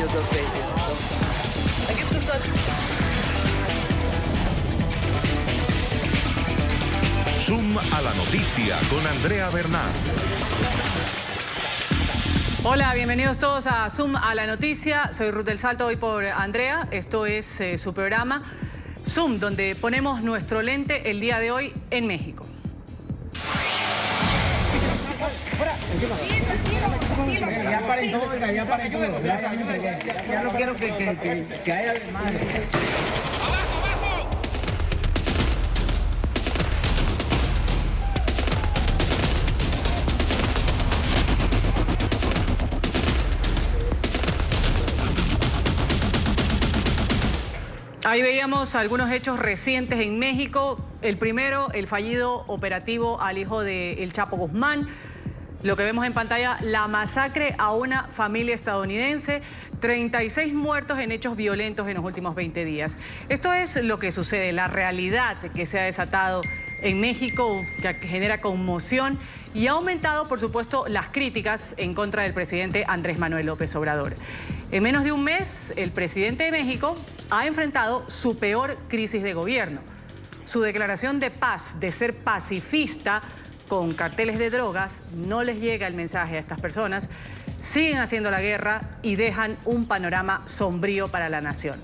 menos 2 veces. Da gibt es noch. Zoom a la noticia con Andrea Bernal. Hola, bienvenidos todos a Zoom a la noticia. Soy Ruth del Salto, hoy por Andrea. Esto es su programa Zoom, donde ponemos nuestro lente el día de hoy en México. Ya paren todo, ya paren todo. Ya no quiero que haya más. Ahí veíamos algunos hechos recientes en México. El primero, el fallido operativo al hijo de El Chapo Guzmán. Lo que vemos en pantalla, la masacre a una familia estadounidense, 36 muertos en hechos violentos en los últimos 20 días. Esto es lo que sucede, la realidad que se ha desatado en México, que genera conmoción y ha aumentado, por supuesto, las críticas en contra del presidente Andrés Manuel López Obrador. En menos de un mes, el presidente de México ha enfrentado su peor crisis de gobierno. Su declaración de paz, de ser pacifista con carteles de drogas, no les llega el mensaje a estas personas, siguen haciendo la guerra y dejan un panorama sombrío para la nación.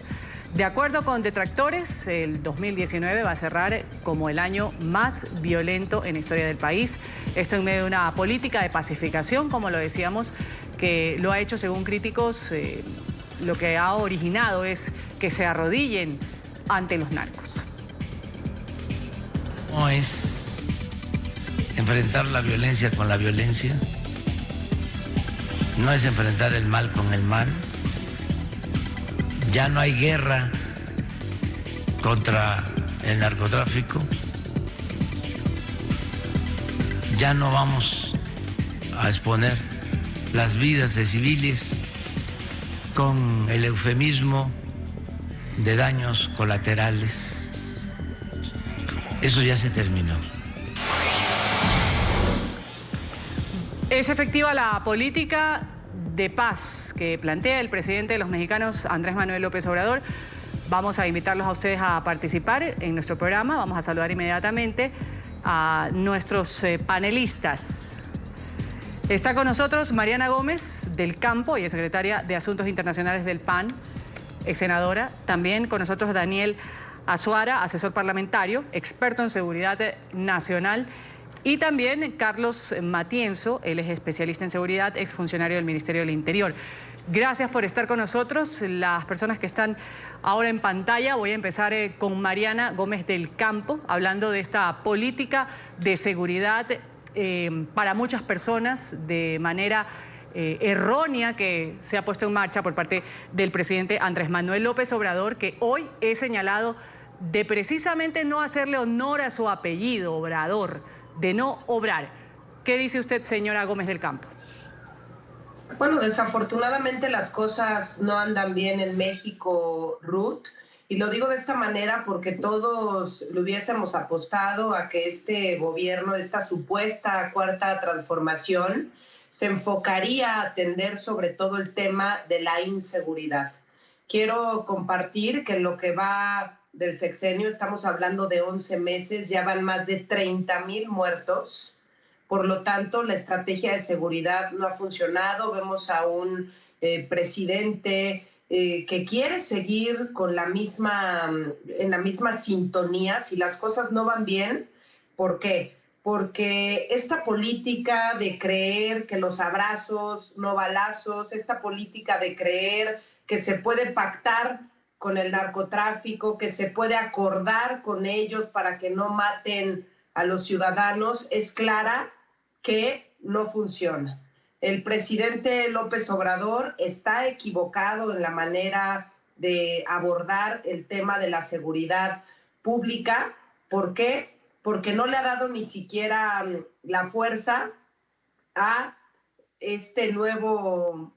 De acuerdo con detractores, el 2019 va a cerrar como el año más violento en la historia del país. Esto en medio de una política de pacificación, como lo decíamos, que lo ha hecho, según críticos, lo que ha originado es que se arrodillen ante los narcos. No es enfrentar la violencia con la violencia, no es enfrentar el mal con el mal. Ya no hay guerra contra el narcotráfico, ya no vamos a exponer las vidas de civiles con el eufemismo de daños colaterales. Eso ya se terminó. ¿Es efectiva la política de paz que plantea el presidente de los mexicanos, Andrés Manuel López Obrador? Vamos a invitarlos a ustedes a participar en nuestro programa. Vamos a saludar inmediatamente a nuestros panelistas. Está con nosotros Mariana Gómez del Campo, ella es secretaria de Asuntos Internacionales del PAN, ex senadora. También con nosotros Daniel Azuara, asesor parlamentario, experto en seguridad nacional. Y también Carlos Matienzo, él es especialista en seguridad, exfuncionario del Ministerio del Interior. Gracias por estar con nosotros. Las personas que están ahora en pantalla, voy a empezar con Mariana Gómez del Campo, hablando de esta política de seguridad para muchas personas de manera errónea que se ha puesto en marcha por parte del presidente Andrés Manuel López Obrador, que hoy es señalado de precisamente no hacerle honor a su apellido, Obrador, de no obrar. ¿Qué dice usted, señora Gómez del Campo? Bueno, desafortunadamente las cosas no andan bien en México, Ruth, y lo digo de esta manera porque todos le hubiésemos apostado a que este gobierno, esta supuesta cuarta transformación, se enfocaría a atender sobre todo el tema de la inseguridad. Quiero compartir que en lo que va del sexenio, estamos hablando de 11 meses, ya van más de 30,000 muertos. Por lo tanto, la estrategia de seguridad no ha funcionado. Vemos a un presidente que quiere seguir con en la misma sintonía. Si las cosas no van bien, ¿por qué? Porque esta política de creer que los abrazos, no balazos, esta política de creer que se puede pactar con el narcotráfico, que se puede acordar con ellos para que no maten a los ciudadanos, es clara que no funciona. El presidente López Obrador está equivocado en la manera de abordar el tema de la seguridad pública. ¿Por qué? Porque no le ha dado ni siquiera la fuerza a este nuevo,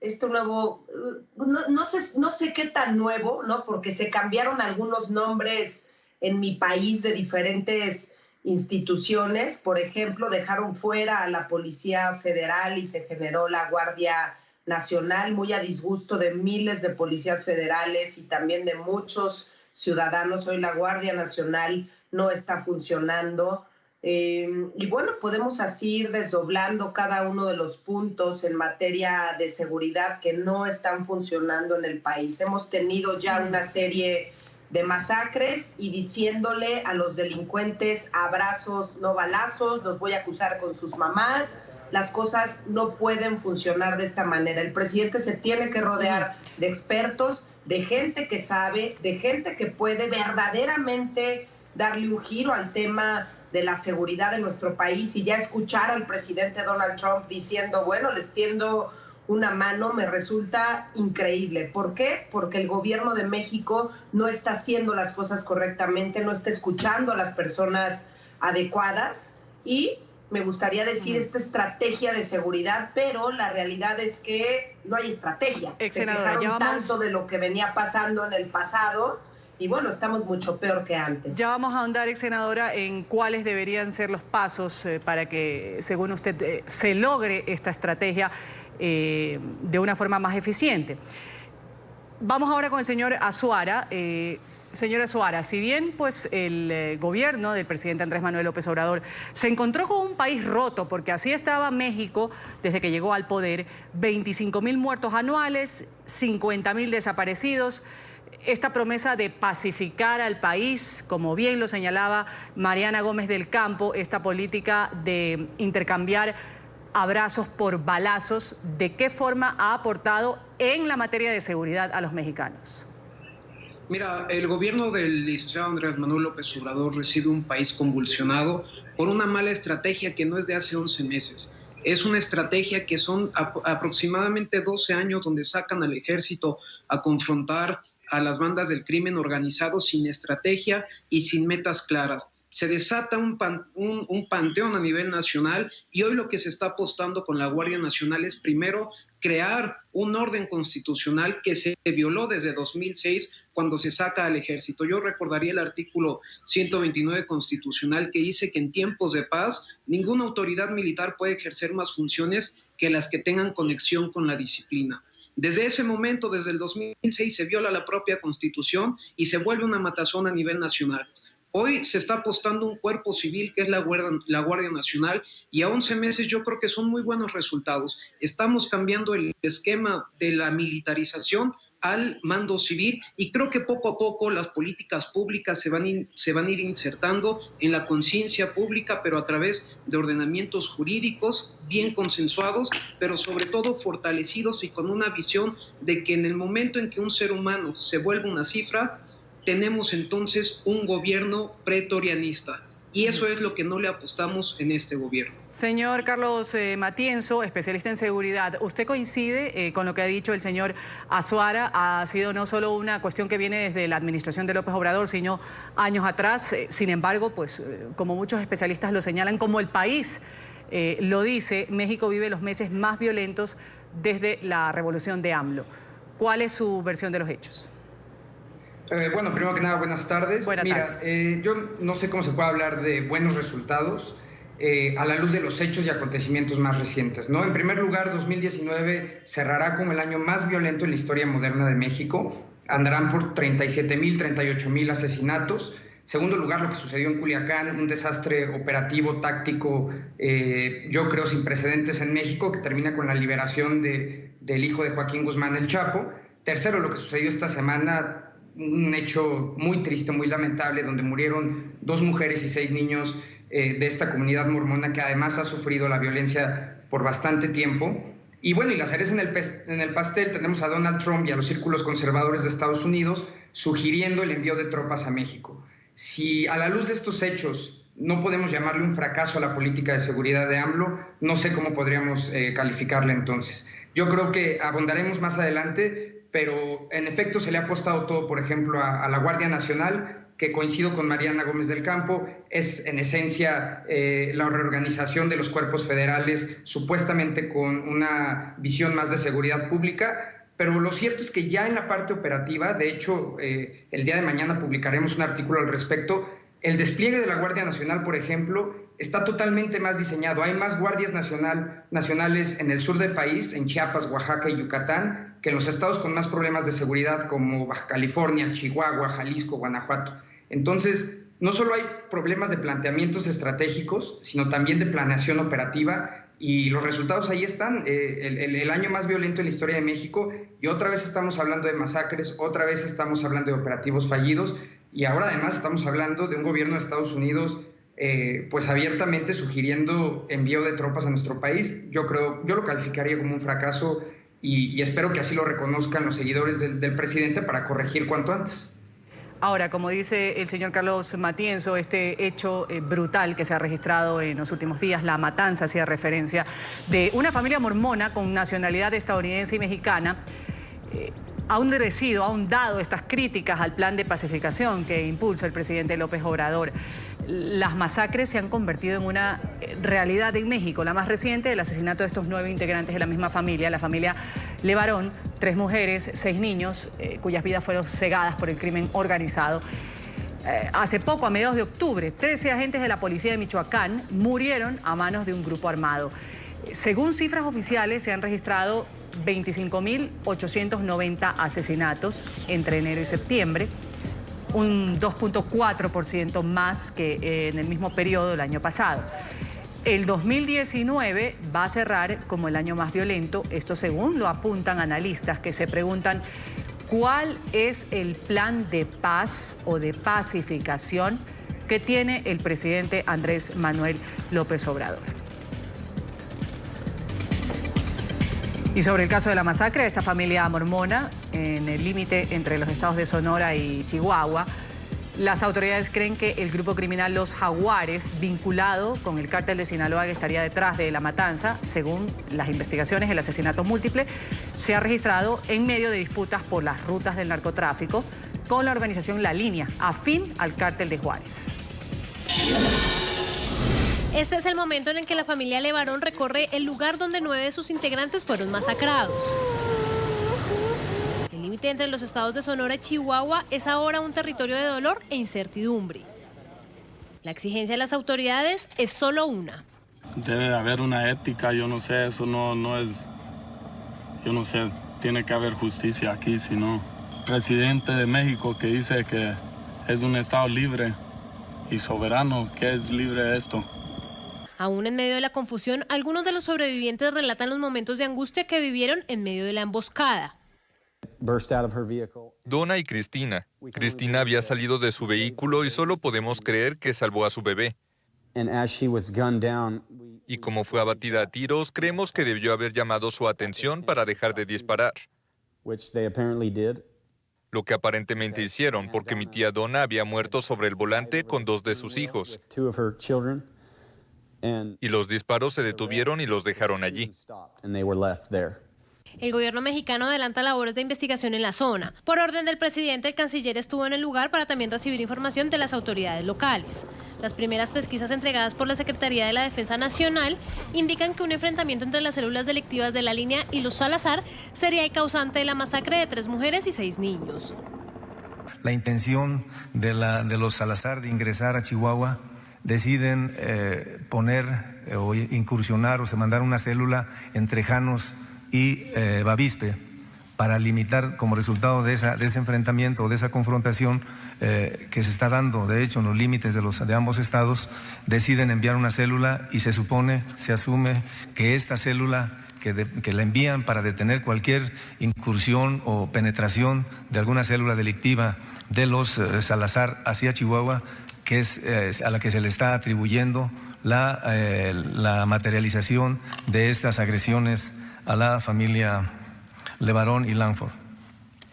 no sé qué tan nuevo, ¿no? Porque se cambiaron algunos nombres en mi país de diferentes instituciones. Por ejemplo, dejaron fuera a la Policía Federal y se generó la Guardia nacional, muy a disgusto de miles de policías federales y también de muchos ciudadanos. Hoy la Guardia Nacional no está funcionando. Y bueno, podemos así ir desdoblando cada uno de los puntos en materia de seguridad que no están funcionando en el país. Hemos tenido ya una serie de masacres y diciéndole a los delincuentes abrazos, no balazos, los voy a acusar con sus mamás. Las cosas no pueden funcionar de esta manera. El presidente se tiene que rodear de expertos, de gente que sabe, de gente que puede verdaderamente darle un giro al tema de la seguridad de nuestro país, y ya escuchar al presidente Donald Trump diciendo, bueno, les tiendo una mano, me resulta increíble. ¿Por qué? Porque el gobierno de México no está haciendo las cosas correctamente, no está escuchando a las personas adecuadas, y me gustaría decir esta estrategia de seguridad, pero la realidad es que no hay estrategia. Se quejaron tanto de lo que venía pasando en el pasado, y bueno, estamos mucho peor que antes. Ya vamos a ahondar, ex senadora, en cuáles deberían ser los pasos para que, según usted, se logre esta estrategia de una forma más eficiente. Vamos ahora con el señor Azuara. Señora Azuara, si bien pues, el gobierno del presidente Andrés Manuel López Obrador se encontró con un país roto, porque así estaba México desde que llegó al poder, 25.000 muertos anuales, 50.000 desaparecidos, esta promesa de pacificar al país, como bien lo señalaba Mariana Gómez del Campo, esta política de intercambiar abrazos por balazos, ¿de qué forma ha aportado en la materia de seguridad a los mexicanos? Mira, el gobierno del licenciado Andrés Manuel López Obrador recibe un país convulsionado por una mala estrategia que no es de hace 11 meses. Es una estrategia que son aproximadamente 12 años donde sacan al ejército a confrontar a las bandas del crimen organizado sin estrategia y sin metas claras. Se desata un panteón a nivel nacional, y hoy lo que se está apostando con la Guardia Nacional es primero crear un orden constitucional que se violó desde 2006 cuando se saca al ejército. Yo recordaría el artículo 129 constitucional que dice que en tiempos de paz ninguna autoridad militar puede ejercer más funciones que las que tengan conexión con la disciplina. Desde ese momento, desde el 2006, se viola la propia Constitución y se vuelve una matazón a nivel nacional. Hoy se está apostando un cuerpo civil que es la Guardia Nacional, y a 11 meses yo creo que son muy buenos resultados. Estamos cambiando el esquema de la militarización al mando civil, y creo que poco a poco las políticas públicas se van a ir insertando en la conciencia pública, pero a través de ordenamientos jurídicos bien consensuados, pero sobre todo fortalecidos y con una visión de que en el momento en que un ser humano se vuelve una cifra, tenemos entonces un gobierno pretorianista. Y eso es lo que no le apostamos en este gobierno. Señor Carlos Matienzo, especialista en seguridad, ¿usted coincide con lo que ha dicho el señor Azuara? Ha sido no solo una cuestión que viene desde la administración de López Obrador, sino años atrás. Sin embargo, pues como muchos especialistas lo señalan, como el país lo dice, México vive los meses más violentos desde la revolución de AMLO. ¿Cuál es su versión de los hechos? Bueno, primero que nada, buenas tardes. Mira, yo no sé cómo se puede hablar de buenos resultados a la luz de los hechos y acontecimientos más recientes, ¿no? En primer lugar, 2019 cerrará como el año más violento en la historia moderna de México. Andarán por 37,000, 38,000 asesinatos. Segundo lugar, lo que sucedió en Culiacán, un desastre operativo, táctico, yo creo sin precedentes en México, que termina con la liberación del hijo de Joaquín Guzmán, el Chapo. Tercero, lo que sucedió esta semana, un hecho muy triste, muy lamentable, donde murieron 2 mujeres y 6 niños de esta comunidad mormona, que además ha sufrido la violencia por bastante tiempo. Y bueno, y la cereza en el pastel, tenemos a Donald Trump y a los círculos conservadores de Estados Unidos sugiriendo el envío de tropas a México. Si a la luz de estos hechos no podemos llamarle un fracaso a la política de seguridad de AMLO, no sé cómo podríamos calificarla entonces. Yo creo que abondaremos más adelante, pero en efecto se le ha apostado todo, por ejemplo, a la Guardia Nacional, que coincido con Mariana Gómez del Campo, es en esencia la reorganización de los cuerpos federales, supuestamente con una visión más de seguridad pública, pero lo cierto es que ya en la parte operativa, de hecho, el día de mañana publicaremos un artículo al respecto, El despliegue de la Guardia Nacional, por ejemplo, está totalmente más diseñado. Hay más guardias nacionales en el sur del país, en Chiapas, Oaxaca y Yucatán, que en los estados con más problemas de seguridad como Baja California, Chihuahua, Jalisco, Guanajuato. Entonces, no solo hay problemas de planteamientos estratégicos, sino también de planeación operativa, y los resultados ahí están. El año más violento en la historia de México, y otra vez estamos hablando de masacres, otra vez estamos hablando de operativos fallidos, y ahora además estamos hablando de un gobierno de Estados Unidos pues abiertamente sugiriendo envío de tropas a nuestro país. Yo lo calificaría como un fracaso, y espero que así lo reconozcan los seguidores del presidente para corregir cuanto antes. Ahora, como dice el señor Carlos Matienzo, este hecho brutal que se ha registrado en los últimos días, la matanza, hacía referencia, de una familia mormona con nacionalidad estadounidense y mexicana, ha ahondado estas críticas al plan de pacificación que impulsa el presidente López Obrador. Las masacres se han convertido en una realidad en México. La más reciente, el asesinato de estos 9 integrantes de la misma familia, la familia Levarón, 3 mujeres, 6 niños, cuyas vidas fueron cegadas por el crimen organizado. Hace poco, a mediados de octubre, 13 agentes de la policía de Michoacán murieron a manos de un grupo armado. Según cifras oficiales, se han registrado 25.890 asesinatos entre enero y septiembre, un 2.4% más que en el mismo periodo del año pasado. El 2019 va a cerrar como el año más violento, esto según lo apuntan analistas que se preguntan cuál es el plan de paz o de pacificación que tiene el presidente Andrés Manuel López Obrador. Y sobre el caso de la masacre de esta familia mormona en el límite entre los estados de Sonora y Chihuahua, las autoridades creen que el grupo criminal Los Jaguares, vinculado con el cártel de Sinaloa, que estaría detrás de la matanza. Según las investigaciones, el asesinato múltiple se ha registrado en medio de disputas por las rutas del narcotráfico con la organización La Línea, afín al cártel de Juárez. Este es el momento en el que la familia Levarón recorre el lugar donde 9 de sus integrantes fueron masacrados. El límite entre los estados de Sonora y Chihuahua es ahora un territorio de dolor e incertidumbre. La exigencia de las autoridades es solo una. Debe haber una ética, yo no sé, eso no es, yo no sé, tiene que haber justicia aquí, si no. Presidente de México que dice que es un estado libre y soberano, ¿qué es libre de esto? Aún en medio de la confusión, algunos de los sobrevivientes relatan los momentos de angustia que vivieron en medio de la emboscada. Donna y Cristina. Cristina había salido de su vehículo y solo podemos creer que salvó a su bebé. Y como fue abatida a tiros, creemos que debió haber llamado su atención para dejar de disparar. Lo que aparentemente hicieron, porque mi tía Donna había muerto sobre el volante con 2 de sus hijos. Y los disparos se detuvieron y los dejaron allí. El gobierno mexicano adelanta labores de investigación en la zona. Por orden del presidente, el canciller estuvo en el lugar para también recibir información de las autoridades locales. Las primeras pesquisas entregadas por la Secretaría de la Defensa Nacional indican que un enfrentamiento entre las células delictivas de La Línea y los Salazar sería el causante de la masacre de 3 mujeres y 6 niños. La intención de los Salazar de ingresar a Chihuahua, deciden poner o incursionar o se mandar una célula entre Janos y Bavispe para limitar como resultado de ese enfrentamiento o de esa confrontación que se está dando, de hecho, en los límites de ambos estados, deciden enviar una célula y se asume que esta célula que la envían para detener cualquier incursión o penetración de alguna célula delictiva de los Salazar hacia Chihuahua, que es a la que se le está atribuyendo la materialización de estas agresiones a la familia Levarón y Langford.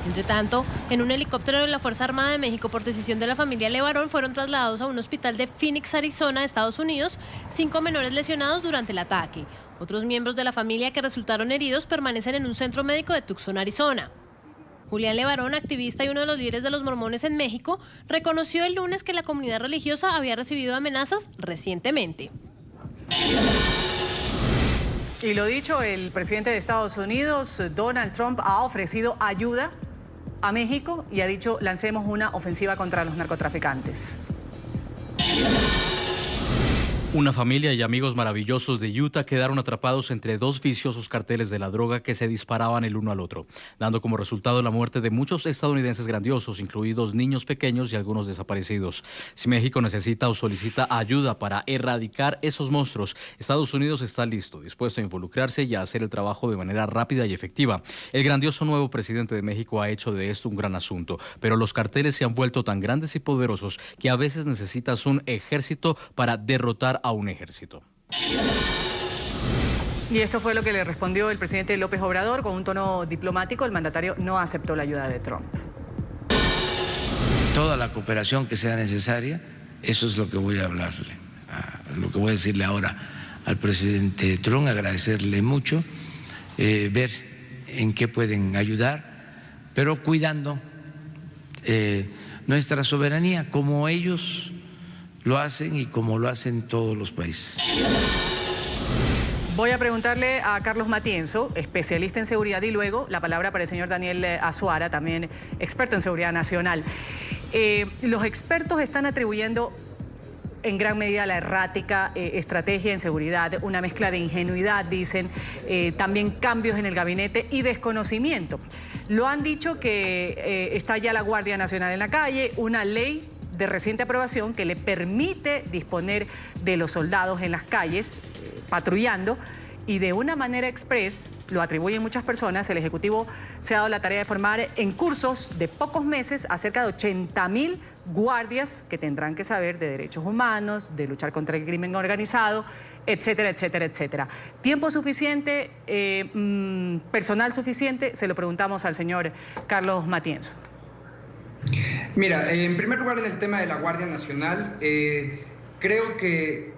Entre tanto, en un helicóptero de la Fuerza Armada de México, por decisión de la familia Levarón, fueron trasladados a un hospital de Phoenix, Arizona, Estados Unidos, 5 menores lesionados durante el ataque. Otros miembros de la familia que resultaron heridos permanecen en un centro médico de Tucson, Arizona. Julián Levarón, activista y uno de los líderes de los mormones en México, reconoció el lunes que la comunidad religiosa había recibido amenazas recientemente. Y lo dicho, el presidente de Estados Unidos, Donald Trump, ha ofrecido ayuda a México y ha dicho: lancemos una ofensiva contra los narcotraficantes. Una familia y amigos maravillosos de Utah quedaron atrapados entre dos viciosos carteles de la droga que se disparaban el uno al otro, dando como resultado la muerte de muchos estadounidenses grandiosos, incluidos niños pequeños y algunos desaparecidos. Si México necesita o solicita ayuda para erradicar esos monstruos, Estados Unidos está listo, dispuesto a involucrarse y a hacer el trabajo de manera rápida y efectiva. El grandioso nuevo presidente de México ha hecho de esto un gran asunto, pero los carteles se han vuelto tan grandes y poderosos que a veces necesitas un ejército para derrotar a un ejército. Y esto fue lo que le respondió el presidente López Obrador con un tono diplomático. El mandatario no aceptó la ayuda de Trump. Toda la cooperación que sea necesaria, eso es lo que voy a hablarle, lo que voy a decirle ahora al presidente Trump, agradecerle mucho, ver en qué pueden ayudar, pero cuidando nuestra soberanía, como ellos lo hacen y como lo hacen todos los países. Voy a preguntarle a Carlos Matienzo, especialista en seguridad, y luego la palabra para el señor Daniel Azuara, también experto en seguridad nacional. Los expertos están atribuyendo en gran medida la errática estrategia en seguridad, una mezcla de ingenuidad, dicen, también cambios en el gabinete y desconocimiento. Lo han dicho que está ya la Guardia Nacional en la calle, una ley de reciente aprobación que le permite disponer de los soldados en las calles, patrullando, y de una manera express, lo atribuyen muchas personas, el Ejecutivo se ha dado la tarea de formar en cursos de pocos meses a cerca de 80.000 guardias que tendrán que saber de derechos humanos, de luchar contra el crimen organizado, etcétera, etcétera, etcétera. ¿Tiempo suficiente, personal suficiente? Se lo preguntamos al señor Carlos Matienzo. Mira, en primer lugar, en el tema de la Guardia Nacional, creo que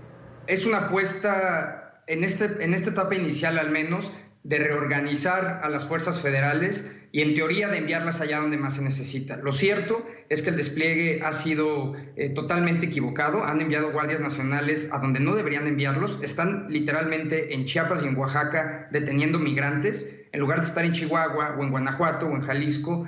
es una apuesta en esta etapa inicial al menos de reorganizar a las fuerzas federales y en teoría de enviarlas allá donde más se necesita. Lo cierto es que el despliegue ha sido totalmente equivocado. Han enviado guardias nacionales a donde no deberían enviarlos. Están literalmente en Chiapas y en Oaxaca deteniendo migrantes en lugar de estar en Chihuahua o en Guanajuato o en Jalisco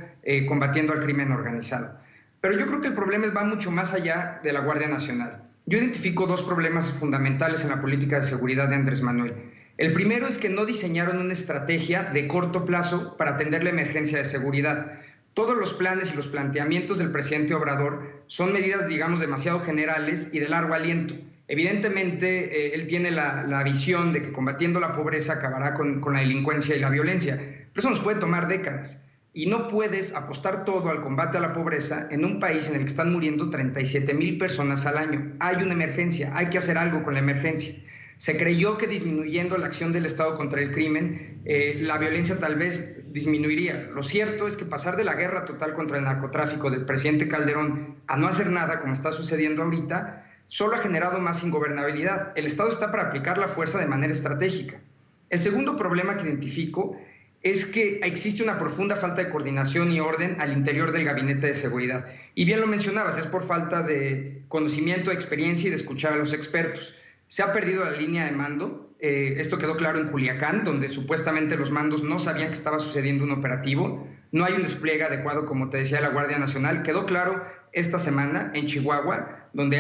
combatiendo al crimen organizado. Pero yo creo que el problema va mucho más allá de la Guardia Nacional. Yo identifico dos problemas fundamentales en la política de seguridad de Andrés Manuel. El primero es que no diseñaron una estrategia de corto plazo para atender la emergencia de seguridad. Todos los planes y los planteamientos del presidente Obrador son medidas, digamos, demasiado generales y de largo aliento. Evidentemente, él tiene la visión de que combatiendo la pobreza acabará con la delincuencia y la violencia, pero eso nos puede tomar décadas. Y no puedes apostar todo al combate a la pobreza en un país en el que están muriendo 37,000 personas al año. Hay una emergencia, hay que hacer algo con la emergencia. Se creyó que disminuyendo la acción del Estado contra el crimen, la violencia tal vez disminuiría. Lo cierto es que pasar de la guerra total contra el narcotráfico del presidente Calderón a no hacer nada, como está sucediendo ahorita, solo ha generado más ingobernabilidad. El Estado está para aplicar la fuerza de manera estratégica. El segundo problema que identifico es que existe una profunda falta de coordinación y orden al interior del Gabinete de Seguridad. Y bien lo mencionabas, es por falta de conocimiento, de experiencia y de escuchar a los expertos. Se ha perdido la línea de mando. Esto quedó claro en Culiacán, donde supuestamente los mandos no sabían que estaba sucediendo un operativo. No hay un despliegue adecuado, como te decía, de la Guardia Nacional. Quedó claro esta semana en Chihuahua, donde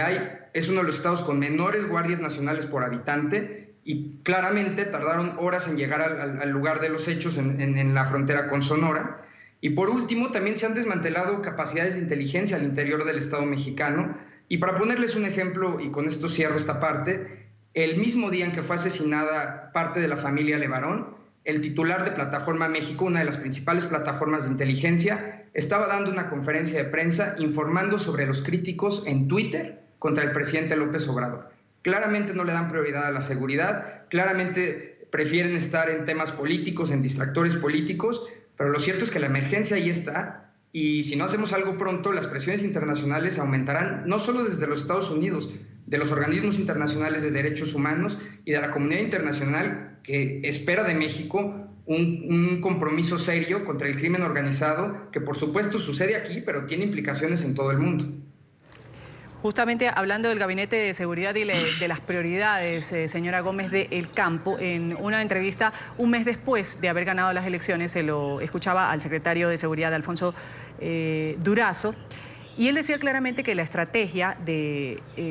es uno de los estados con menores guardias nacionales por habitante, y claramente tardaron horas en llegar al lugar de los hechos en la frontera con Sonora. Y por último, también se han desmantelado capacidades de inteligencia al interior del Estado mexicano. Y para ponerles un ejemplo, y con esto cierro esta parte, el mismo día en que fue asesinada parte de la familia Levarón, el titular de Plataforma México, una de las principales plataformas de inteligencia, estaba dando una conferencia de prensa informando sobre los críticos en Twitter contra el presidente López Obrador. Claramente no le dan prioridad a la seguridad, claramente prefieren estar en temas políticos, en distractores políticos, pero lo cierto es que la emergencia ahí está, y si no hacemos algo pronto, las presiones internacionales aumentarán, no solo desde los Estados Unidos, de los organismos internacionales de derechos humanos y de la comunidad internacional que espera de México un compromiso serio contra el crimen organizado, que por supuesto sucede aquí, pero tiene implicaciones en todo el mundo. Justamente hablando del Gabinete de Seguridad y de las prioridades, señora Gómez de El Campo, en una entrevista un mes después de haber ganado las elecciones, se lo escuchaba al secretario de Seguridad, Alfonso Durazo, Y él decía claramente que la estrategia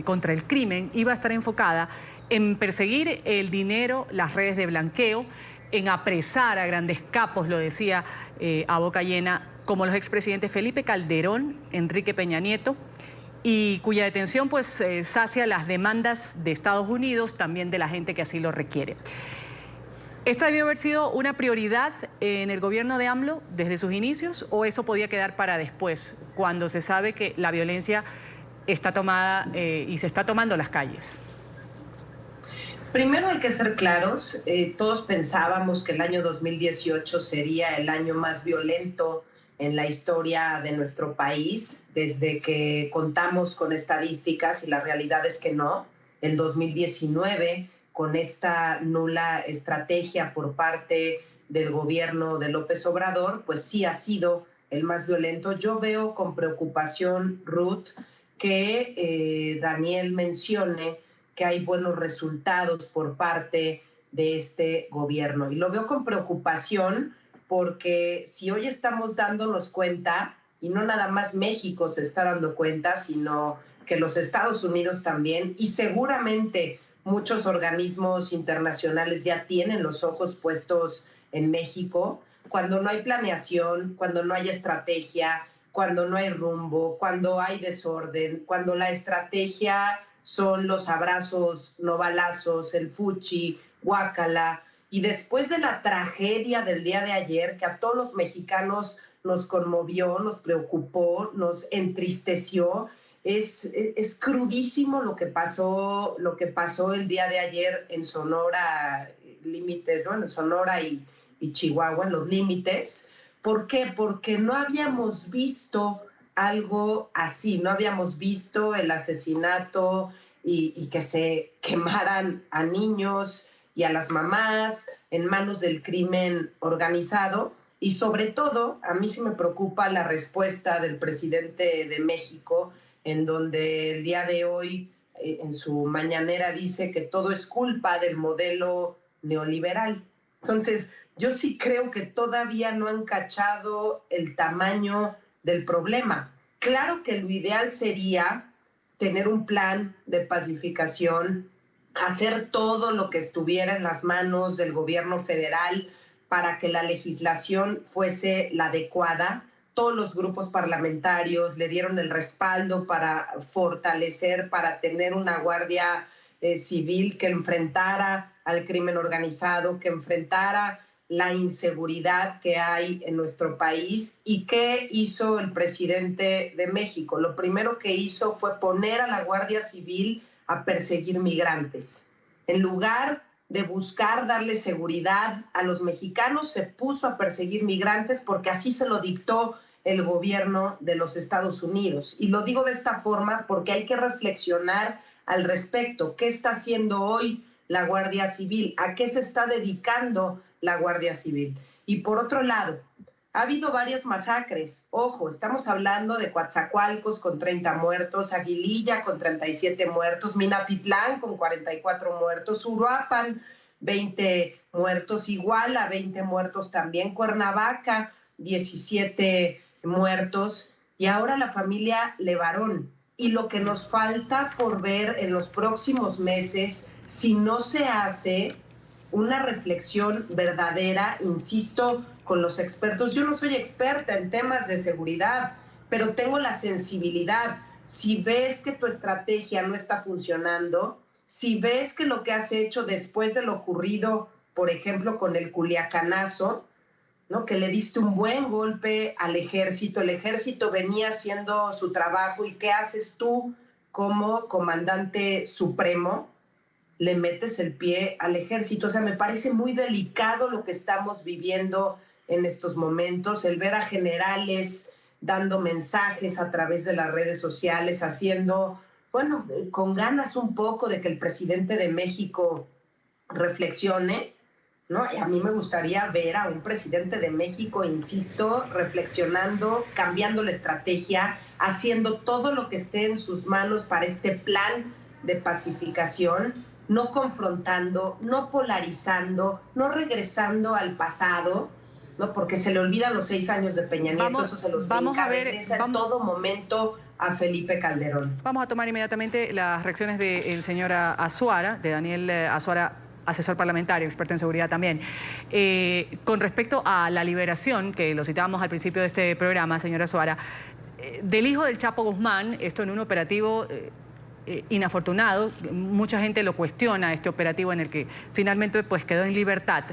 contra el crimen iba a estar enfocada en perseguir el dinero, las redes de blanqueo, en apresar a grandes capos, lo decía a boca llena, como los expresidentes Felipe Calderón, Enrique Peña Nieto, y cuya detención pues sacia las demandas de Estados Unidos, también de la gente que así lo requiere. ¿Esta debió haber sido una prioridad en el gobierno de AMLO desde sus inicios o eso podía quedar para después, cuando se sabe que la violencia está tomada y se está tomando las calles? Primero hay que ser claros, todos pensábamos que el año 2018 sería el año más violento en la historia de nuestro país, desde que contamos con estadísticas, y la realidad es que no. El 2019, con esta nula estrategia por parte del gobierno de López Obrador, pues sí ha sido el más violento. Yo veo con preocupación, Ruth, que Daniel mencione que hay buenos resultados por parte de este gobierno. Y lo veo con preocupación porque si hoy estamos dándonos cuenta, y no nada más México se está dando cuenta, sino que los Estados Unidos también, y seguramente muchos organismos internacionales ya tienen los ojos puestos en México, cuando no hay planeación, cuando no hay estrategia, cuando no hay rumbo, cuando hay desorden, cuando la estrategia son los abrazos, no balazos, el fuchi, guácala. Y después de la tragedia del día de ayer, que a todos los mexicanos nos conmovió, nos preocupó, nos entristeció, es crudísimo lo que pasó el día de ayer en Sonora, límites, bueno, en Sonora y Chihuahua, en los límites. ¿Por qué? Porque no habíamos visto algo así, no habíamos visto el asesinato y que se quemaran a niños y a las mamás en manos del crimen organizado. Y sobre todo, a mí sí me preocupa la respuesta del presidente de México, en donde el día de hoy, en su mañanera, dice que todo es culpa del modelo neoliberal. Entonces, yo sí creo que todavía no han cachado el tamaño del problema. Claro que lo ideal sería tener un plan de pacificación, hacer todo lo que estuviera en las manos del gobierno federal para que la legislación fuese la adecuada. Todos los grupos parlamentarios le dieron el respaldo para fortalecer, para tener una guardia civil que enfrentara al crimen organizado, que enfrentara la inseguridad que hay en nuestro país. ¿Y qué hizo el presidente de México? Lo primero que hizo fue poner a la Guardia Civil a perseguir migrantes. En lugar de buscar darle seguridad a los mexicanos, se puso a perseguir migrantes porque así se lo dictó el gobierno de los Estados Unidos. Y lo digo de esta forma porque hay que reflexionar al respecto. ¿Qué está haciendo hoy la Guardia Civil? ¿A qué se está dedicando la Guardia Civil? Y por otro lado, ha habido varias masacres. Ojo, estamos hablando de Coatzacoalcos con 30 muertos, Aguililla con 37 muertos, Minatitlán con 44 muertos, Uruapan 20 muertos, Iguala 20 muertos también, Cuernavaca 17 muertos y ahora la familia Levarón. Y lo que nos falta por ver en los próximos meses, si no se hace una reflexión verdadera, insisto, con los expertos. Yo no soy experta en temas de seguridad, pero tengo la sensibilidad. Si ves que tu estrategia no está funcionando, si ves que lo que has hecho después de lo ocurrido, por ejemplo, con el Culiacanazo, ¿no?, que le diste un buen golpe al ejército, el ejército venía haciendo su trabajo, ¿y qué haces tú como comandante supremo? Le metes el pie al ejército. O sea, me parece muy delicado lo que estamos viviendo en estos momentos, el ver a generales dando mensajes a través de las redes sociales, haciendo, bueno, con ganas un poco de que el presidente de México reflexione, ¿no? Y a mí me gustaría ver a un presidente de México, insisto, reflexionando, cambiando la estrategia, haciendo todo lo que esté en sus manos para este plan de pacificación, no confrontando, no polarizando, no regresando al pasado, ¿no? Porque se le olvidan los 6 años de Peña Nieto, eso se los brinca, regresa en todo momento a Felipe Calderón. Vamos a tomar inmediatamente las reacciones del señor Azuara, de Daniel Azuara, asesor parlamentario, experto en seguridad también. Con respecto a la liberación, que lo citábamos al principio de este programa, señora Azuara, del hijo del Chapo Guzmán, esto en un operativo inafortunado, mucha gente lo cuestiona, este operativo en el que finalmente pues quedó en libertad.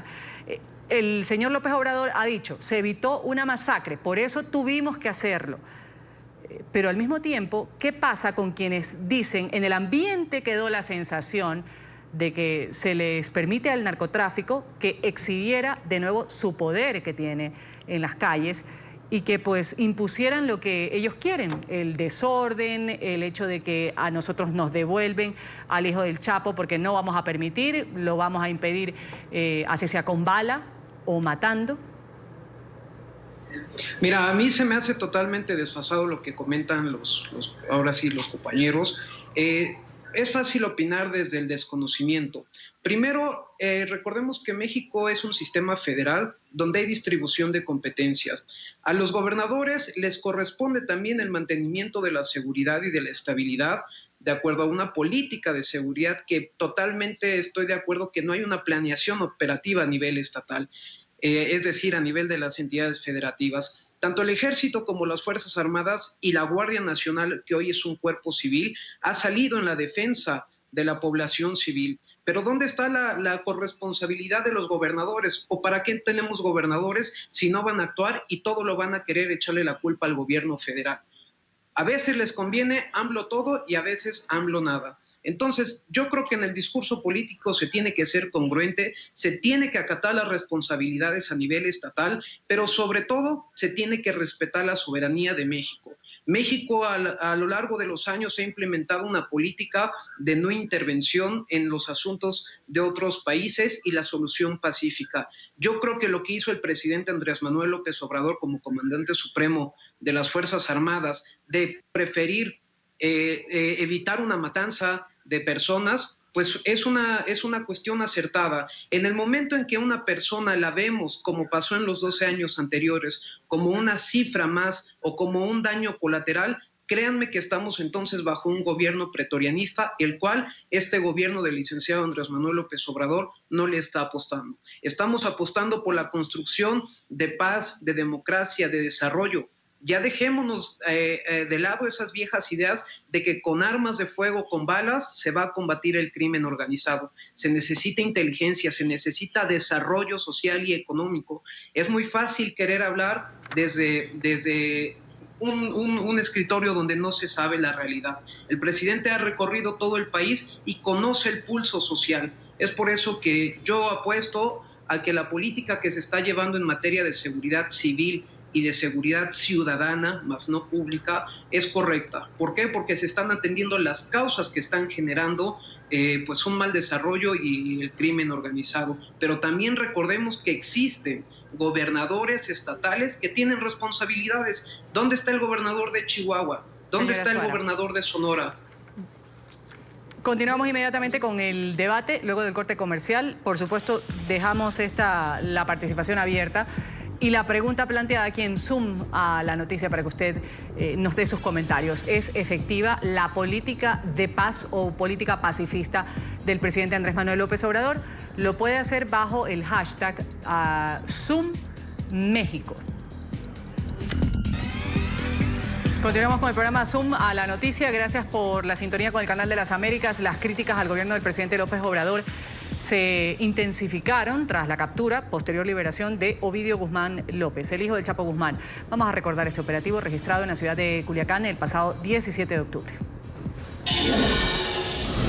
El señor López Obrador ha dicho, se evitó una masacre, por eso tuvimos que hacerlo. Pero al mismo tiempo, ¿qué pasa con quienes dicen, en el ambiente quedó la sensación de que se les permite al narcotráfico que exhibiera de nuevo su poder que tiene en las calles y que pues impusieran lo que ellos quieren, el desorden, el hecho de que a nosotros nos devuelven al hijo del Chapo porque no vamos a permitir, lo vamos a impedir, así sea con bala o matando? Mira, a mí se me hace totalmente desfasado lo que comentan ahora sí, los compañeros. Es fácil opinar desde el desconocimiento. Primero, recordemos que México es un sistema federal donde hay distribución de competencias. A los gobernadores les corresponde también el mantenimiento de la seguridad y de la estabilidad de acuerdo a una política de seguridad que totalmente estoy de acuerdo que no hay una planeación operativa a nivel estatal. Es decir, a nivel de las entidades federativas. Tanto el Ejército como las Fuerzas Armadas y la Guardia Nacional, que hoy es un cuerpo civil, ha salido en la defensa de la población civil. Pero ¿dónde está la corresponsabilidad de los gobernadores? ¿O para qué tenemos gobernadores si no van a actuar y todo lo van a querer echarle la culpa al gobierno federal? A veces les conviene AMLO todo y a veces AMLO nada. Entonces, yo creo que en el discurso político se tiene que ser congruente, se tiene que acatar las responsabilidades a nivel estatal, pero sobre todo se tiene que respetar la soberanía de México. México a lo largo de los años ha implementado una política de no intervención en los asuntos de otros países y la solución pacífica. Yo creo que lo que hizo el presidente Andrés Manuel López Obrador como comandante supremo de las Fuerzas Armadas, de preferir evitar una matanza de personas, pues es una cuestión acertada. En el momento en que una persona la vemos, como pasó en los 12 años anteriores, como una cifra más o como un daño colateral, créanme que estamos entonces bajo un gobierno pretorianista, el cual este gobierno del licenciado Andrés Manuel López Obrador no le está apostando. Estamos apostando por la construcción de paz, de democracia, de desarrollo. Ya dejémonos de lado esas viejas ideas de que con armas de fuego, con balas, se va a combatir el crimen organizado. Se necesita inteligencia, se necesita desarrollo social y económico. Es muy fácil querer hablar desde un escritorio donde no se sabe la realidad. El presidente ha recorrido todo el país y conoce el pulso social. Es por eso que yo apuesto a que la política que se está llevando en materia de seguridad civil y de seguridad ciudadana, más no pública, es correcta. ¿Por qué? Porque se están atendiendo las causas que están generando pues un mal desarrollo y el crimen organizado. Pero también recordemos que existen gobernadores estatales que tienen responsabilidades. ¿Dónde está el gobernador de Chihuahua? ¿Dónde está el gobernador de Sonora? Continuamos inmediatamente con el debate, luego del corte comercial. Por supuesto, dejamos la participación abierta. Y la pregunta planteada aquí en Zoom a la noticia para que usted nos dé sus comentarios. ¿Es efectiva la política de paz o política pacifista del presidente Andrés Manuel López Obrador? Lo puede hacer bajo el hashtag Zoom México. Continuamos con el programa Zoom a la noticia. Gracias por la sintonía con el Canal de las Américas. Las críticas al gobierno del presidente López Obrador se intensificaron tras la captura, posterior liberación de Ovidio Guzmán López, el hijo del Chapo Guzmán. Vamos a recordar este operativo registrado en la ciudad de Culiacán el pasado 17 de octubre.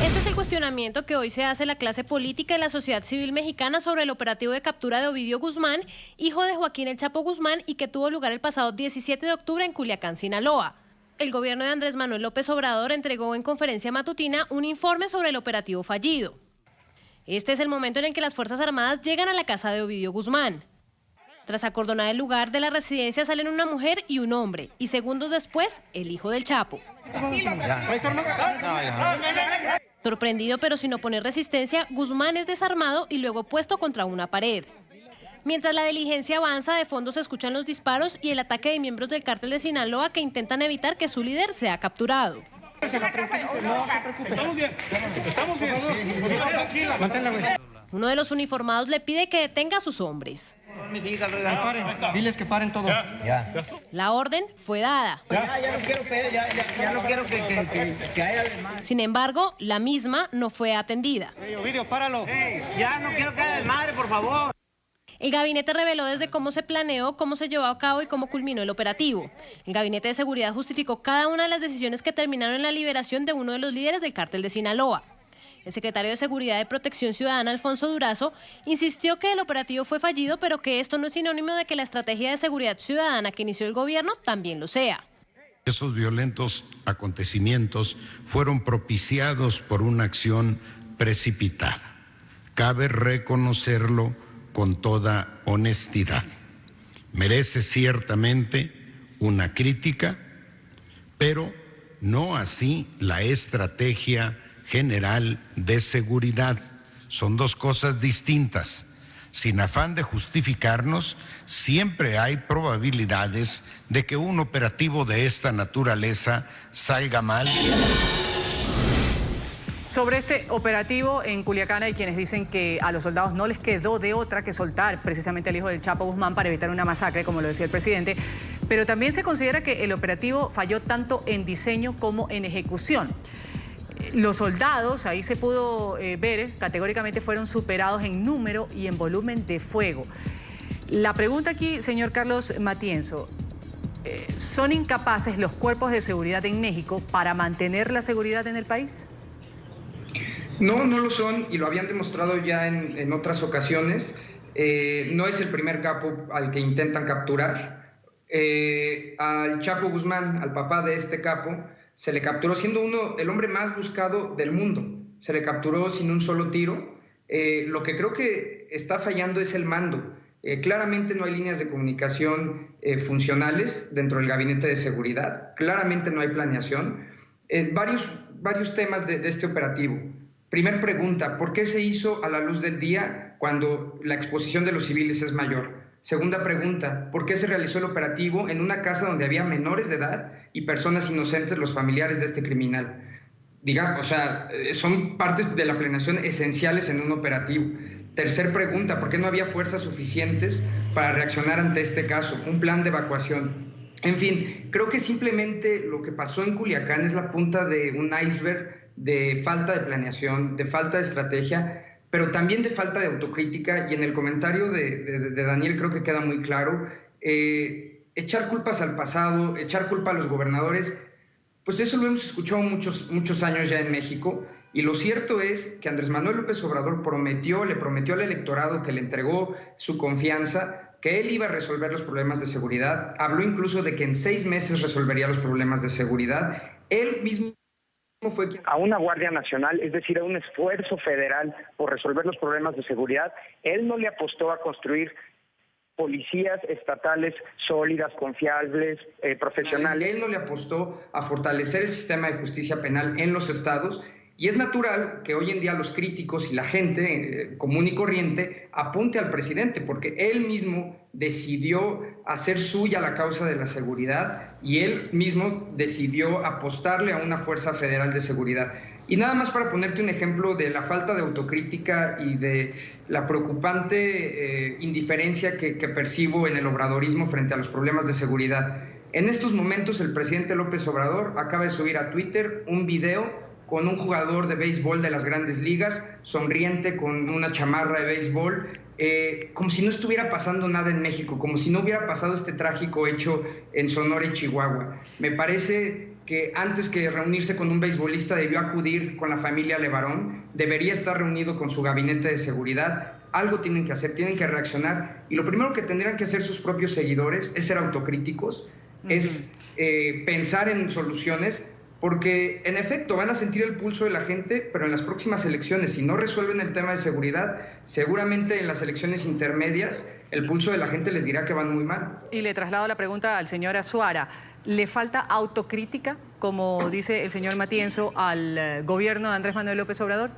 Este es el cuestionamiento que hoy se hace la clase política y la sociedad civil mexicana sobre el operativo de captura de Ovidio Guzmán, hijo de Joaquín el Chapo Guzmán, y que tuvo lugar el pasado 17 de octubre en Culiacán, Sinaloa. El gobierno de Andrés Manuel López Obrador entregó en conferencia matutina un informe sobre el operativo fallido. Este es el momento en el que las Fuerzas Armadas llegan a la casa de Ovidio Guzmán. Tras acordonar el lugar de la residencia salen una mujer y un hombre, y segundos después, el hijo del Chapo. Sorprendido pero sin oponer resistencia, Guzmán es desarmado y luego puesto contra una pared. Mientras la diligencia avanza, de fondo se escuchan los disparos y el ataque de miembros del cártel de Sinaloa que intentan evitar que su líder sea capturado. No se preocupe. Estamos bien. Estamos bien. Uno de los uniformados le pide que detenga a sus hombres. Diles que paren todo. La orden fue dada. Ya no quiero que haya desmadre. Sin embargo, la misma no fue atendida. Ovidio, páralo. Ya no quiero que haya desmadre, por favor. El gabinete reveló desde cómo se planeó, cómo se llevó a cabo y cómo culminó el operativo. El Gabinete de Seguridad justificó cada una de las decisiones que terminaron en la liberación de uno de los líderes del cártel de Sinaloa. El secretario de Seguridad y Protección Ciudadana, Alfonso Durazo, insistió que el operativo fue fallido, pero que esto no es sinónimo de que la estrategia de seguridad ciudadana que inició el gobierno también lo sea. Esos violentos acontecimientos fueron propiciados por una acción precipitada. Cabe reconocerlo con toda honestidad. Merece ciertamente una crítica, pero no así la estrategia general de seguridad. Son dos cosas distintas. Sin afán de justificarnos, siempre hay probabilidades de que un operativo de esta naturaleza salga mal. Sobre este operativo en Culiacán hay quienes dicen que a los soldados no les quedó de otra que soltar precisamente al hijo del Chapo Guzmán para evitar una masacre, como lo decía el presidente, pero también se considera que el operativo falló tanto en diseño como en ejecución. Los soldados, ahí se pudo ver, categóricamente fueron superados en número y en volumen de fuego. La pregunta aquí, señor Carlos Matienzo, ¿son incapaces los cuerpos de seguridad en México para mantener la seguridad en el país? No, no lo son y lo habían demostrado ya en otras ocasiones. No es el primer capo al que intentan capturar. Al Chapo Guzmán, al papá de este capo, se le capturó siendo el hombre más buscado del mundo. Se le capturó sin un solo tiro. Lo que creo que está fallando es el mando. Claramente no hay líneas de comunicación funcionales dentro del gabinete de seguridad. Claramente no hay planeación. Varios temas de este operativo. Primer pregunta, ¿por qué se hizo a la luz del día cuando la exposición de los civiles es mayor? Segunda pregunta, ¿por qué se realizó el operativo en una casa donde había menores de edad y personas inocentes, los familiares de este criminal? Son partes de la planeación esenciales en un operativo. Tercer pregunta, ¿por qué no había fuerzas suficientes para reaccionar ante este caso? Un plan de evacuación. En fin, creo que simplemente lo que pasó en Culiacán es la punta de un iceberg de falta de planeación, de falta de estrategia, pero también de falta de autocrítica, y en el comentario de Daniel creo que queda muy claro, echar culpas al pasado, echar culpa a los gobernadores, pues eso lo hemos escuchado muchos años ya en México, y lo cierto es que Andrés Manuel López Obrador le prometió al electorado que le entregó su confianza, que él iba a resolver los problemas de seguridad, habló incluso de que en 6 meses resolvería los problemas de seguridad, él mismo fue quien... A una Guardia Nacional, es decir, a un esfuerzo federal por resolver los problemas de seguridad. Él no le apostó a construir policías estatales sólidas, confiables, profesionales. Él no le apostó a fortalecer el sistema de justicia penal en los estados, y es natural que hoy en día los críticos y la gente común y corriente apunte al presidente, porque él mismo decidió hacer suya la causa de la seguridad y él mismo decidió apostarle a una fuerza federal de seguridad. Y nada más para ponerte un ejemplo de la falta de autocrítica y de la preocupante indiferencia que percibo en el obradorismo frente a los problemas de seguridad. En estos momentos el presidente López Obrador acaba de subir a Twitter un video con un jugador de béisbol de las Grandes Ligas, sonriente con una chamarra de béisbol, como si no estuviera pasando nada en México, como si no hubiera pasado este trágico hecho en Sonora y Chihuahua. Me parece que antes que reunirse con un beisbolista debió acudir con la familia Levarón, debería estar reunido con su gabinete de seguridad. Algo tienen que hacer, tienen que reaccionar, y lo primero que tendrían que hacer sus propios seguidores es ser autocríticos, es pensar en soluciones, porque en efecto van a sentir el pulso de la gente, pero en las próximas elecciones, si no resuelven el tema de seguridad, seguramente en las elecciones intermedias el pulso de la gente les dirá que van muy mal. Y le traslado la pregunta al señor Azuara. ¿Le falta autocrítica, como dice el señor Matienzo, al gobierno de Andrés Manuel López Obrador?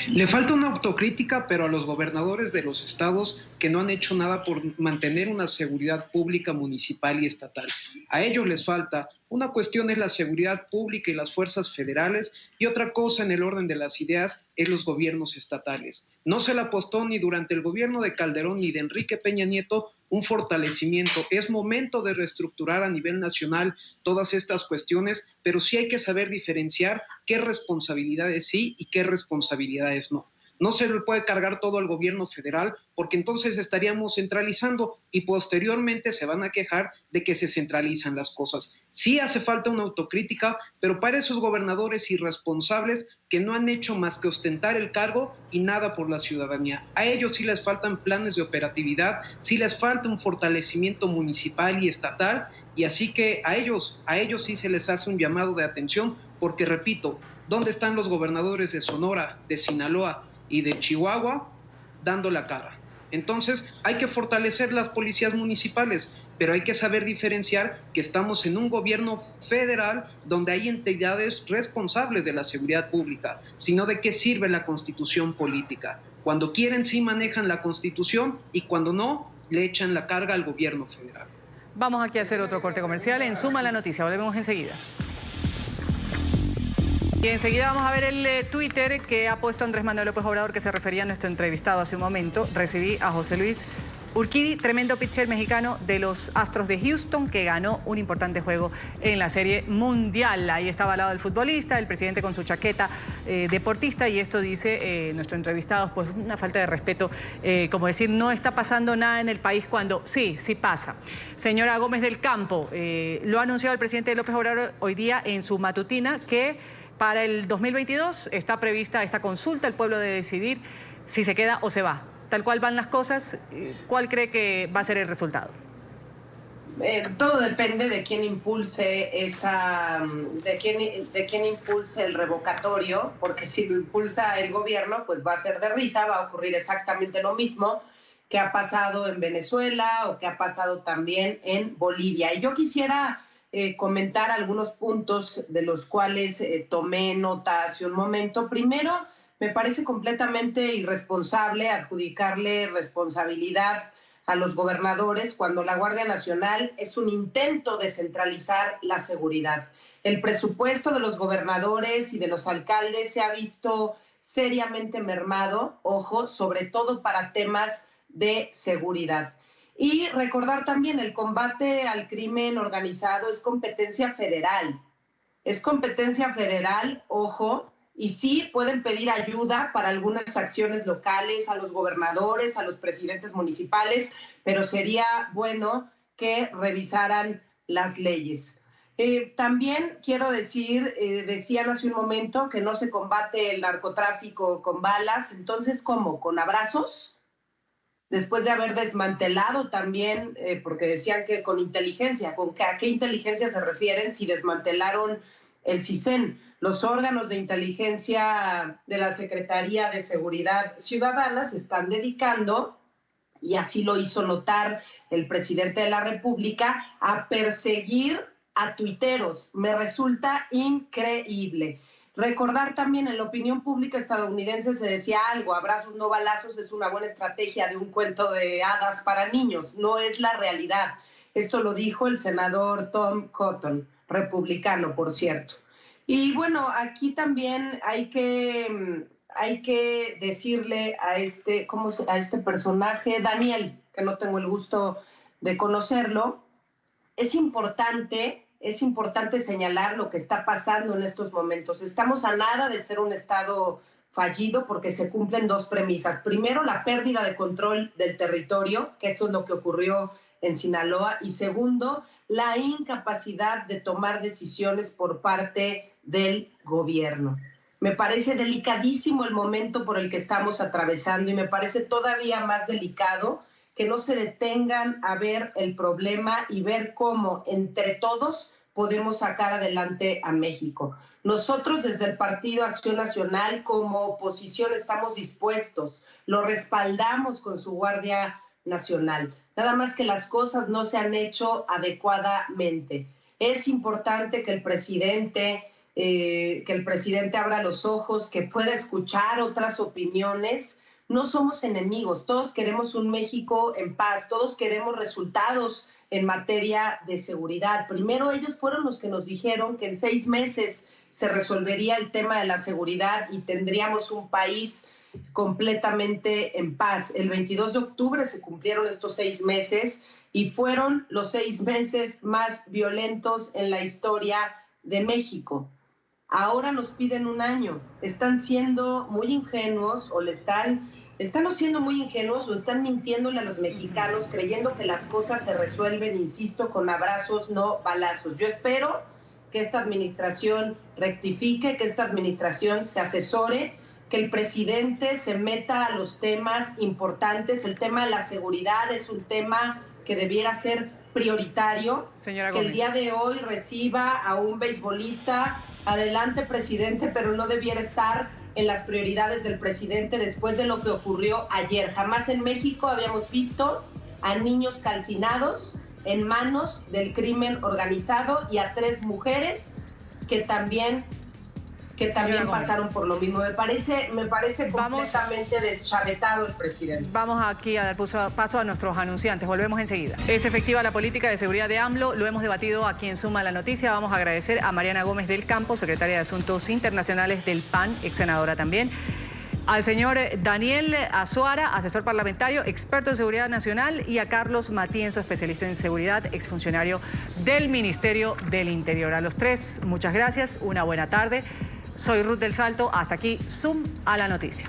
Le falta una autocrítica, pero a los gobernadores de los estados que no han hecho nada por mantener una seguridad pública municipal y estatal. A ellos les falta. Una cuestión es la seguridad pública y las fuerzas federales, y otra cosa en el orden de las ideas es los gobiernos estatales. No se le apostó ni durante el gobierno de Calderón ni de Enrique Peña Nieto un fortalecimiento. Es momento de reestructurar a nivel nacional todas estas cuestiones, pero sí hay que saber diferenciar qué responsabilidades sí y qué responsabilidades no. No se le puede cargar todo al gobierno federal, porque entonces estaríamos centralizando y posteriormente se van a quejar de que se centralizan las cosas. Sí hace falta una autocrítica, pero para esos gobernadores irresponsables que no han hecho más que ostentar el cargo y nada por la ciudadanía. A ellos sí les faltan planes de operatividad, sí les falta un fortalecimiento municipal y estatal, y así que a ellos sí se les hace un llamado de atención, porque repito, ¿dónde están los gobernadores de Sonora, de Sinaloa y de Chihuahua dando la cara? Entonces hay que fortalecer las policías municipales, pero hay que saber diferenciar que estamos en un gobierno federal donde hay entidades responsables de la seguridad pública, sino de qué sirve la constitución política. Cuando quieren sí manejan la constitución y cuando no le echan la carga al gobierno federal. Vamos aquí a hacer otro corte comercial en Suma la Noticia, volvemos enseguida. Y enseguida vamos a ver el Twitter que ha puesto Andrés Manuel López Obrador, que se refería a nuestro entrevistado hace un momento. Recibí a José Luis Urquidi, tremendo pitcher mexicano de los Astros de Houston, que ganó un importante juego en la Serie Mundial. Ahí estaba al lado del futbolista, el presidente con su chaqueta deportista, y esto dice nuestro entrevistado, pues una falta de respeto, como decir, no está pasando nada en el país cuando sí pasa. Señora Gómez del Campo, lo ha anunciado el presidente López Obrador hoy día en su matutina, que para el 2022 está prevista esta consulta, el pueblo debe decidir si se queda o se va. Tal cual van las cosas, ¿cuál cree que va a ser el resultado? Todo depende de quién impulse de quién impulse el revocatorio, porque si lo impulsa el gobierno, pues va a ser de risa, va a ocurrir exactamente lo mismo que ha pasado en Venezuela o que ha pasado también en Bolivia. Y yo quisiera comentar algunos puntos de los cuales tomé nota hace un momento. Primero, me parece completamente irresponsable adjudicarle responsabilidad a los gobernadores cuando la Guardia Nacional es un intento de centralizar la seguridad. El presupuesto de los gobernadores y de los alcaldes se ha visto seriamente mermado, ojo, sobre todo para temas de seguridad. Y recordar también, el combate al crimen organizado es competencia federal. Es competencia federal, ojo, y sí pueden pedir ayuda para algunas acciones locales a los gobernadores, a los presidentes municipales, pero sería bueno que revisaran las leyes. También quiero decir, decían hace un momento que no se combate el narcotráfico con balas, entonces ¿cómo? ¿Con abrazos? Después de haber desmantelado también, porque decían que con inteligencia, ¿a qué inteligencia se refieren si desmantelaron el CISEN? Los órganos de inteligencia de la Secretaría de Seguridad Ciudadana se están dedicando, y así lo hizo notar el presidente de la República, a perseguir a tuiteros. Me resulta increíble. Recordar también, en la opinión pública estadounidense se decía algo: abrazos no balazos es una buena estrategia de un cuento de hadas para niños. No es la realidad. Esto lo dijo el senador Tom Cotton, republicano, por cierto. Y bueno, aquí también hay que decirle a este personaje, Daniel, que no tengo el gusto de conocerlo, es importante señalar lo que está pasando en estos momentos. Estamos a nada de ser un Estado fallido porque se cumplen dos premisas. Primero, la pérdida de control del territorio, que eso es lo que ocurrió en Sinaloa. Y segundo, la incapacidad de tomar decisiones por parte del gobierno. Me parece delicadísimo el momento por el que estamos atravesando, y me parece todavía más delicado que no se detengan a ver el problema y ver cómo entre todos podemos sacar adelante a México. Nosotros desde el Partido Acción Nacional como oposición estamos dispuestos, lo respaldamos con su Guardia Nacional. Nada más que las cosas no se han hecho adecuadamente. Es importante que el presidente abra los ojos, que pueda escuchar otras opiniones, no somos enemigos, todos queremos un México en paz, todos queremos resultados en materia de seguridad. Primero ellos fueron los que nos dijeron que en 6 meses se resolvería el tema de la seguridad y tendríamos un país completamente en paz. El 22 de octubre se cumplieron estos 6 meses y fueron los 6 meses más violentos en la historia de México. Ahora nos piden 1 año. Están siendo muy ingenuos o están siendo muy ingenuos o están mintiéndole a los mexicanos creyendo que las cosas se resuelven, insisto, con abrazos, no balazos. Yo espero que esta administración rectifique, que esta administración se asesore, que el presidente se meta a los temas importantes. El tema de la seguridad es un tema que debiera ser prioritario. Señora que el Gómez. día de hoy reciba a un beisbolista, adelante presidente, pero no debiera estar en las prioridades del presidente después de lo que ocurrió ayer. Jamás en México habíamos visto a niños calcinados en manos del crimen organizado y a 3 mujeres que también pasaron por lo mismo. Me parece completamente deschavetado el presidente. Vamos aquí a dar paso a nuestros anunciantes. Volvemos enseguida. ¿Es efectiva la política de seguridad de AMLO? Lo hemos debatido aquí en Suma la Noticia. Vamos a agradecer a Mariana Gómez del Campo, secretaria de Asuntos Internacionales del PAN, ex senadora también. Al señor Daniel Azuara, asesor parlamentario, experto en seguridad nacional, y a Carlos Matienzo, especialista en seguridad, exfuncionario del Ministerio del Interior. A los 3, muchas gracias, una buena tarde. Soy Ruth del Salto, hasta aquí, Zoom a la Noticia.